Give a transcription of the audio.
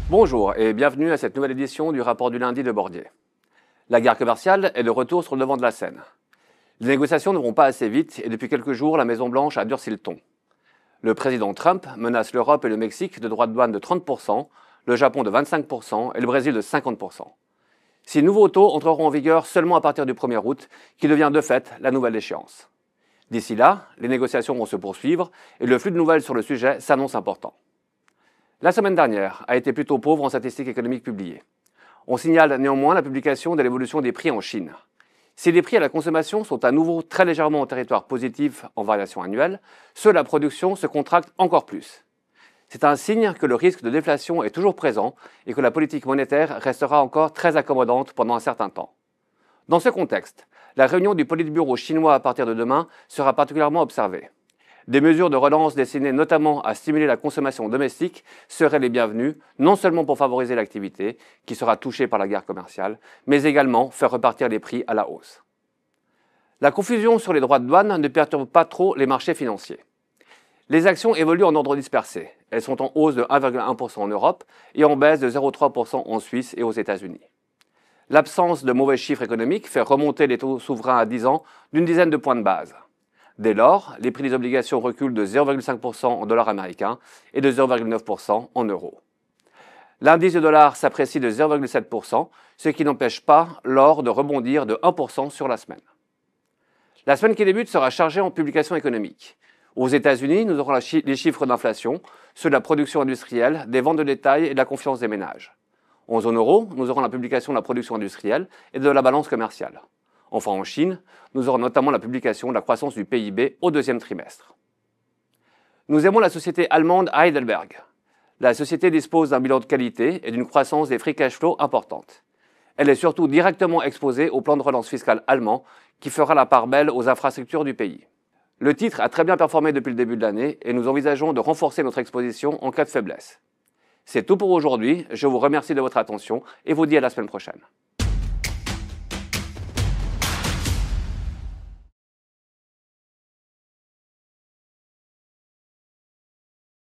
Bonjour et bienvenue à cette nouvelle édition du rapport du lundi de Bordier. La guerre commerciale est de retour sur le devant de la scène. Les négociations ne vont pas assez vite et depuis quelques jours, la Maison-Blanche a durci le ton. Le président Trump menace l'Europe et le Mexique de droits de douane de 30%, le Japon de 25% et le Brésil de 50%. Ces nouveaux taux entreront en vigueur seulement à partir du 1er août, qui devient de fait la nouvelle échéance. D'ici là, les négociations vont se poursuivre et le flux de nouvelles sur le sujet s'annonce important. La semaine dernière a été plutôt pauvre en statistiques économiques publiées. On signale néanmoins la publication de l'évolution des prix en Chine. Si les prix à la consommation sont à nouveau très légèrement en territoire positif en variation annuelle, ceux de la production se contractent encore plus. C'est un signe que le risque de déflation est toujours présent et que la politique monétaire restera encore très accommodante pendant un certain temps. Dans ce contexte, la réunion du Politburo chinois à partir de demain sera particulièrement observée. Des mesures de relance destinées notamment à stimuler la consommation domestique seraient les bienvenues, non seulement pour favoriser l'activité, qui sera touchée par la guerre commerciale, mais également faire repartir les prix à la hausse. La confusion sur les droits de douane ne perturbe pas trop les marchés financiers. Les actions évoluent en ordre dispersé. Elles sont en hausse de 1,1% en Europe et en baisse de 0,3% en Suisse et aux États-Unis. L'absence de mauvais chiffres économiques fait remonter les taux souverains à 10 ans d'une dizaine de points de base. Dès lors, les prix des obligations reculent de 0,5% en dollars américains et de 0,9% en euros. L'indice du dollar s'apprécie de 0,7%, ce qui n'empêche pas l'or de rebondir de 1% sur la semaine. La semaine qui débute sera chargée en publications économiques. Aux États-Unis, nous aurons les chiffres d'inflation, ceux de la production industrielle, des ventes de détail et de la confiance des ménages. En zone euro, nous aurons la publication de la production industrielle et de la balance commerciale. Enfin, en Chine, nous aurons notamment la publication de la croissance du PIB au deuxième trimestre. Nous aimons la société allemande Heidelberg. La société dispose d'un bilan de qualité et d'une croissance des free cash flow importante. Elle est surtout directement exposée au plan de relance fiscale allemand qui fera la part belle aux infrastructures du pays. Le titre a très bien performé depuis le début de l'année et nous envisageons de renforcer notre exposition en cas de faiblesse. C'est tout pour aujourd'hui, je vous remercie de votre attention et vous dis à la semaine prochaine.